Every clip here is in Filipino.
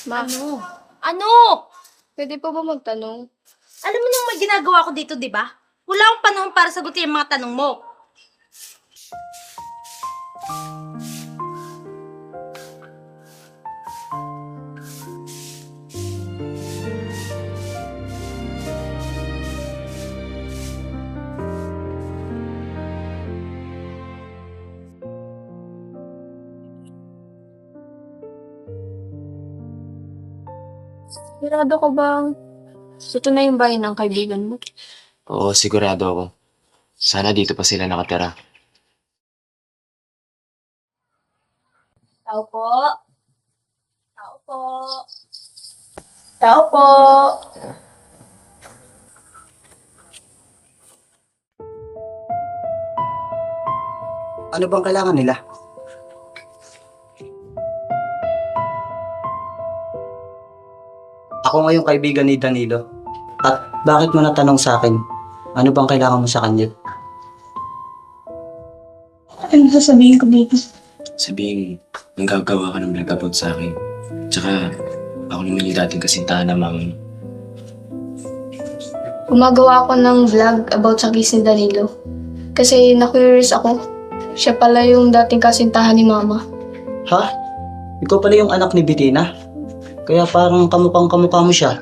Ma, Ano? Ano? pwede pa ba magtanong? Alam mo nang may ginagawa ko dito, di ba? Wala akong panahon para sagutin ang mga tanong mo. Sigurado ko bang ito na yung bahay ng kaibigan mo? Oo, sigurado ako. Sana dito pa sila nakatira. Tao po. Tao po. Tao po. Ano bang kailangan nila? Ako ngayong kaibigan ni Danilo. At bakit mo natanong sa akin? Ano bang kailangan mo sa kanya? Ano sasabihin ko dito? Sabihin, nanggagawa ka ng vlog about sa akin. Tsaka, ako naman yung dating kasintahan ng mama mo. Gumagawa ako ng vlog about sa case ni Danilo. Kasi na-curious ako. Siya pala yung dating kasintahan ni Mama. Ha? Ikaw pala yung anak ni Bettina? Kaya parang kamukhang-kamukha mo siya.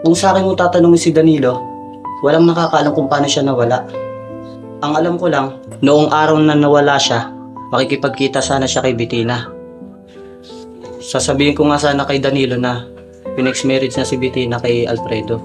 Kung sa akin mo tatanungin si Danilo, walang nakakaalam kung paano siya nawala. Ang alam ko lang, noong araw na nawala siya, makikipagkita sana siya kay Bettina. Sasabihin ko nga sana kay Danilo na pinex-marriage na si Bettina kay Alfredo.